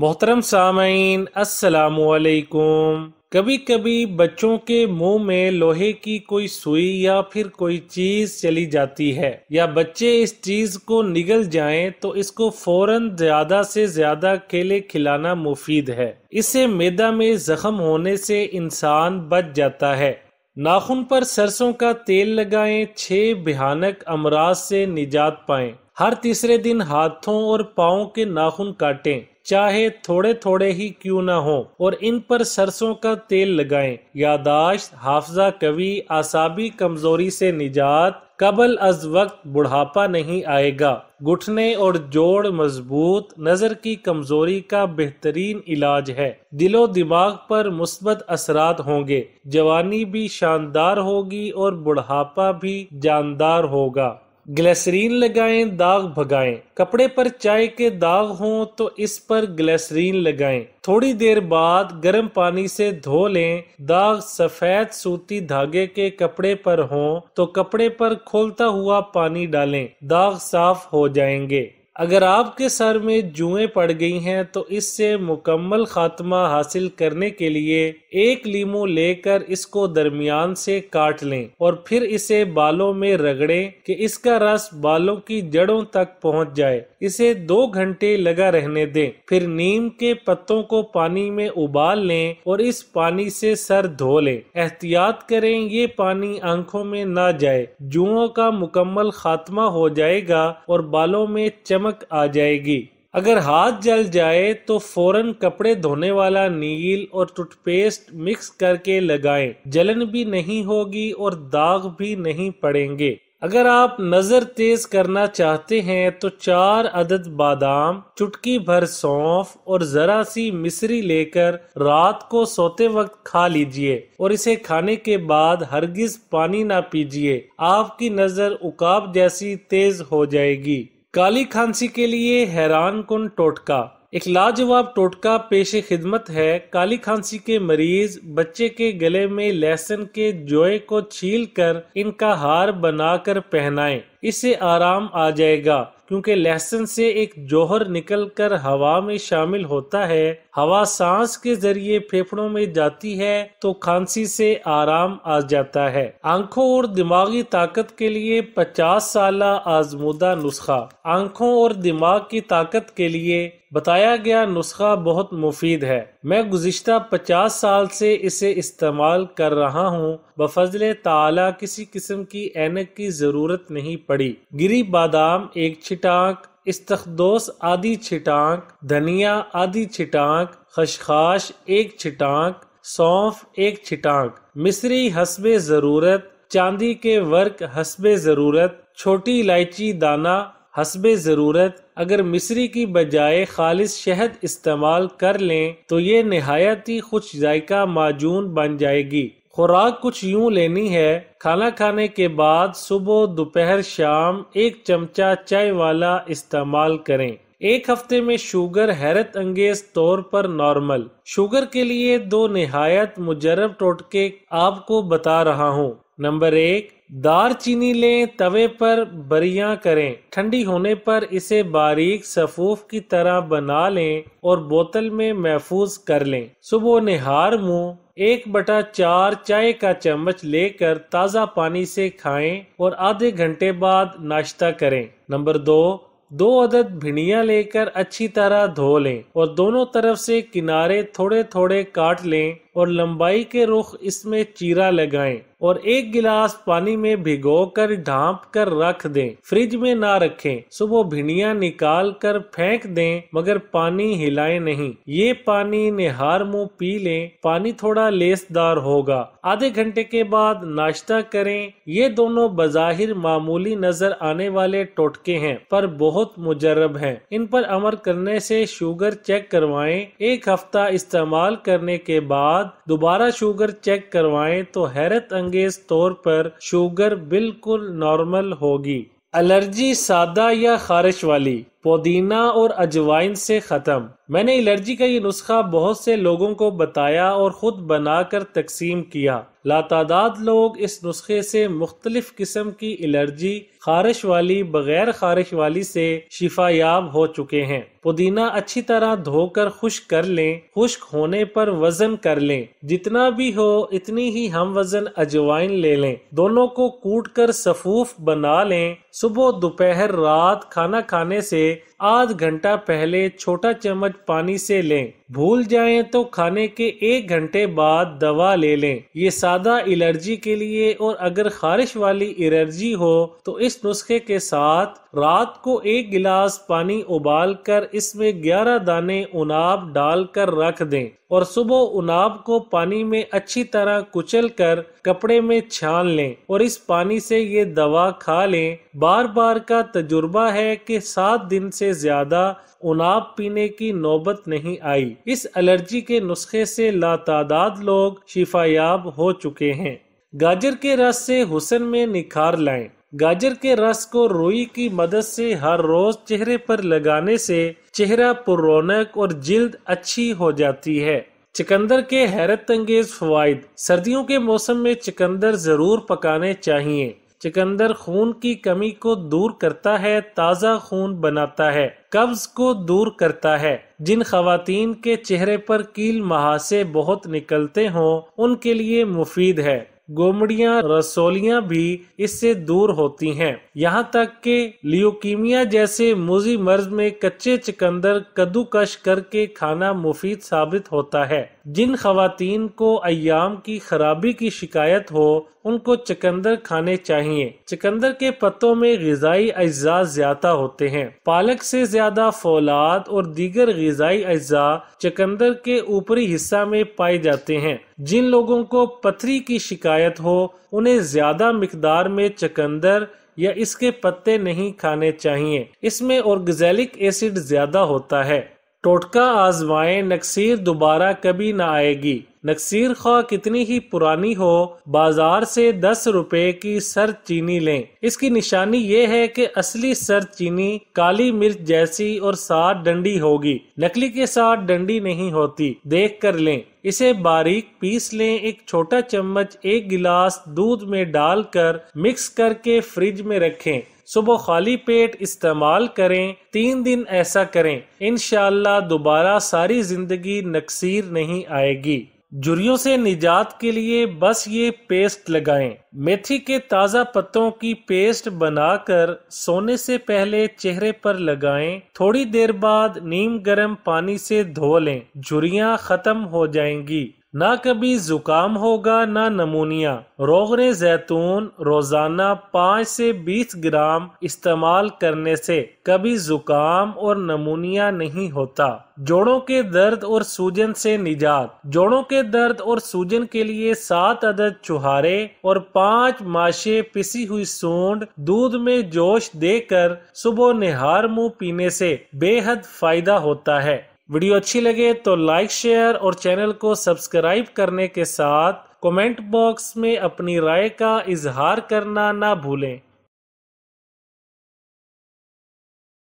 محترم سامعین، السلام علیکم۔ کبھی کبھی بچوں کے منہ میں لوہے کی کوئی سوئی یا پھر کوئی چیز چلی جاتی ہے، یا بچے اس چیز کو نگل جائیں تو اس کو فوراً زیادہ سے زیادہ کیلے کھلانا مفید ہے۔ اس سے معدہ میں زخم ہونے سے انسان بچ جاتا ہے۔ ناخن پر سرسوں کا تیل لگائیں، 6 بھیانک امراض سے نجات پائیں۔ ہر تیسرے دن ہاتھوں اور پاؤں کے ناخن کاٹیں، چاہے تھوڑے تھوڑے ہی کیوں نہ ہوں، اور ان پر سرسوں کا تیل لگائیں۔ یادداشت، حافظہ قوی، اعصابی کمزوری سے نجات، قبل از وقت بڑھاپا نہیں آئے گا۔ گھٹنے اور جوڑ مضبوط، نظر کی کمزوری کا بہترین علاج ہے۔ دل و دماغ پر مثبت اثرات ہوں گے، جوانی بھی شاندار ہوگی اور بڑھاپا بھی جاندار ہوگا۔ گلیسرین لگائیں، داغ بھگائیں۔ کپڑے پر چائے کے داغ ہوں تو اس پر گلیسرین لگائیں، تھوڑی دیر بعد گرم پانی سے دھو لیں۔ داغ سفید سوتی دھاگے کے کپڑے پر ہوں تو کپڑے پر کھولتا ہوا پانی ڈالیں، داغ صاف ہو جائیں گے۔ اگر آپ کے سر میں جوئیں پڑ گئی ہیں تو اس سے مکمل خاتمہ حاصل کرنے کے لیے 1 لیمو لے کر اس کو درمیان سے کاٹ لیں اور پھر اسے بالوں میں رگڑیں کہ اس کا رس بالوں کی جڑوں تک پہنچ جائے۔ اسے 2 گھنٹے لگا رہنے دیں، پھر نیم کے پتوں کو پانی میں ابال لیں اور اس پانی سے سر دھو لیں۔ احتیاط کریں یہ پانی آنکھوں میں نہ جائے، جوؤں کا مکمل خاتمہ ہو جائے گا اور بالوں میں چمک آ جائے گی۔ اگر ہاتھ جل جائے تو فوراً کپڑے دھونے والا نیل اور ٹوتھ پیسٹ مکس کر کے لگائیں، جلن بھی نہیں ہوگی اور داغ بھی نہیں پڑیں گے۔ اگر آپ نظر تیز کرنا چاہتے ہیں تو 4 عدد بادام، چٹکی بھر سونف اور ذرا سی مصری لے کر رات کو سوتے وقت کھا لیجئے، اور اسے کھانے کے بعد ہرگز پانی نہ پیجئے۔ آپ کی نظر عقاب جیسی تیز ہو جائے گی۔ کالی کھانسی کے لیے حیران کن ٹوٹکا۔ ایک لاجواب ٹوٹکا پیش خدمت ہے۔ کالی کھانسی کے مریض بچے کے گلے میں لہسن کے جوئے کو چھیل کر ان کا ہار بنا کر پہنائیں، اس سے آرام آ جائے گا، کیونکہ لہسن سے ایک جوہر نکل کر ہوا میں شامل ہوتا ہے۔ ہوا سانس کے ذریعے پھیپھڑوں میں جاتی ہے تو کھانسی سے آرام آ جاتا ہے۔ آنکھوں اور دماغی طاقت کے لیے 50 سالہ آزمودہ نسخہ۔ آنکھوں اور دماغ کی طاقت کے لیے بتایا گیا نسخہ بہت مفید ہے۔ میں گزشتہ 50 سال سے اسے استعمال کر رہا ہوں۔ بفضل تعالی کسی قسم کی اینک کی ضرورت نہیں پڑی۔ گری بادام 1 چھٹانک، استخدوس آدھی چھٹانک، دھنیا آدھی چھٹانک، خشخاش 1 چھٹانک، سونف 1 چھٹانک، مصری حسب ضرورت، چاندی کے ورق حسب ضرورت، چھوٹی الائچی دانہ حسب ضرورت۔ اگر مصری کی بجائے خالص شہد استعمال کر لیں تو یہ نہایت ہی خوش ذائقہ معجون بن جائے گی۔ خوراک کچھ یوں لینی ہے: کھانا کھانے کے بعد صبح، دوپہر، شام 1 چمچہ چائے والا استعمال کریں۔ 1 ہفتے میں شوگر حیرت انگیز طور پر نارمل۔ شوگر کے لیے 2 نہایت مجرب ٹوٹکے آپ کو بتا رہا ہوں۔ نمبر 1، دار چینی لیں، توے پر بریاں کریں، ٹھنڈی ہونے پر اسے باریک صفوف کی طرح بنا لیں اور بوتل میں محفوظ کر لیں۔ صبح نہار منہ 1/4 چائے کا چمچ لے کر تازہ پانی سے کھائیں اور آدھے گھنٹے بعد ناشتہ کریں۔ نمبر 2 عدد بھنڈیاں لے کر اچھی طرح دھو لیں اور دونوں طرف سے کنارے تھوڑے تھوڑے کاٹ لیں اور لمبائی کے رخ اس میں چیرا لگائیں اور 1 گلاس پانی میں بھگو کر ڈھانپ کر رکھ دیں، فریج میں نہ رکھیں۔ صبح بھنڈیاں نکال کر پھینک دیں مگر پانی ہلائیں نہیں۔ یہ پانی نہار منہ پی لیں، پانی تھوڑا لیسدار ہوگا۔ آدھے گھنٹے کے بعد ناشتہ کریں۔ یہ دونوں بظاہر معمولی نظر آنے والے ٹوٹکے ہیں پر بہت مجرب ہیں۔ ان پر عمل کرنے سے شوگر چیک کروائیں۔ 1 ہفتہ استعمال کرنے کے بعد دوبارہ شوگر چیک کروائیں تو حیرت انگیز طور پر شوگر بالکل نارمل ہوگی۔ الرجی سادہ یا خارش والی۔ پودینہ اور اجوائن سے ختم۔ میں نے الرجی کا یہ نسخہ بہت سے لوگوں کو بتایا اور خود بنا کر تقسیم کیا۔ لاتعداد لوگ اس نسخے سے مختلف قسم کی الرجی، خارش والی، بغیر خارش والی سے شفا یاب ہو چکے ہیں۔ پودینہ اچھی طرح دھو کر خشک کر لیں، خشک ہونے پر وزن کر لیں، جتنا بھی ہو اتنی ہی ہم وزن اجوائن لے لیں، دونوں کو کوٹ کر صفوف بنا لیں۔ صبح، دوپہر، رات کھانا کھانے سے آدھ گھنٹہ پہلے چھوٹا چمچ پانی سے لیں۔ بھول جائیں تو کھانے کے 1 گھنٹے بعد دوا لے لیں۔ یہ سادہ الرجی کے لیے، اور اگر خارش والی الرجی ہو تو اس نسخے کے ساتھ رات کو 1 گلاس پانی ابال کر اس میں 11 دانے عناب ڈال کر رکھ دیں، اور صبح عناب کو پانی میں اچھی طرح کچل کر کپڑے میں چھان لیں اور اس پانی سے یہ دوا کھا لیں۔ بار بار کا تجربہ ہے کہ 7 دن سے زیادہ عناب پینے کی نوبت نہیں آئی۔ اس الرجی کے نسخے سے لاتعداد لوگ شفا یاب ہو چکے ہیں۔ گاجر کے رس سے حسن میں نکھار لائیں۔ گاجر کے رس کو روئی کی مدد سے ہر روز چہرے پر لگانے سے چہرہ پر رونق اور جلد اچھی ہو جاتی ہے۔ چقندر کے حیرت انگیز فوائد۔ سردیوں کے موسم میں چقندر ضرور پکانے چاہیے۔ چقندر خون کی کمی کو دور کرتا ہے، تازہ خون بناتا ہے، قبض کو دور کرتا ہے۔ جن خواتین کے چہرے پر کیل مہاسے بہت نکلتے ہوں ان کے لیے مفید ہے۔ گومڑیاں، رسولیاں بھی اس سے دور ہوتی ہیں۔ یہاں تک کہ لیوکیمیا جیسے موذی مرض میں کچے چقندر کدوکش کر کے کھانا مفید ثابت ہوتا ہے۔ جن خواتین کو ایام کی خرابی کی شکایت ہو ان کو چقندر کھانے چاہیے۔ چقندر کے پتوں میں غذائی اجزاء زیادہ ہوتے ہیں۔ پالک سے زیادہ فولاد اور دیگر غذائی اجزاء چقندر کے اوپری حصہ میں پائے جاتے ہیں۔ جن لوگوں کو پتھری کی شکایت ہو انہیں زیادہ مقدار میں چقندر یا اس کے پتے نہیں کھانے چاہیے، اس میں اورگزیلک ایسڈ زیادہ ہوتا ہے۔ ٹوٹکا آزمائیں، نکسیر دوبارہ کبھی نہ آئے گی۔ نکسیر خواہ کتنی ہی پرانی ہو، بازار سے 10 روپے کی سر چینی لیں۔ اس کی نشانی یہ ہے کہ اصلی سر چینی کالی مرچ جیسی اور ساتھ ڈنڈی ہوگی، نکلی کے ساتھ ڈنڈی نہیں ہوتی، دیکھ کر لیں۔ اسے باریک پیس لیں۔ ایک چھوٹا چمچ 1 گلاس دودھ میں ڈال کر مکس کر کے فریج میں رکھیں۔ صبح خالی پیٹ استعمال کریں۔ 3 دن ایسا کریں، انشاءاللہ دوبارہ ساری زندگی نکسیر نہیں آئے گی۔ جھریوں سے نجات کے لیے بس یہ پیسٹ لگائیں۔ میتھی کے تازہ پتوں کی پیسٹ بنا کر سونے سے پہلے چہرے پر لگائیں۔ تھوڑی دیر بعد نیم گرم پانی سے دھو لیں، جھریاں ختم ہو جائیں گی۔ نہ کبھی زکام ہوگا نہ نمونیا۔ روغن زیتون روزانہ 5 سے 20 گرام استعمال کرنے سے کبھی زکام اور نمونیا نہیں ہوتا۔ جوڑوں کے درد اور سوجن سے نجات۔ جوڑوں کے درد اور سوجن کے لیے 7 عدد چھہارے اور 5 ماشے پسی ہوئی سونڈ دودھ میں جوش دے کر صبح نہار منہ پینے سے بے حد فائدہ ہوتا ہے۔ ویڈیو اچھی لگے تو لائک، شیئر اور چینل کو سبسکرائب کرنے کے ساتھ کمنٹ باکس میں اپنی رائے کا اظہار کرنا نہ بھولیں۔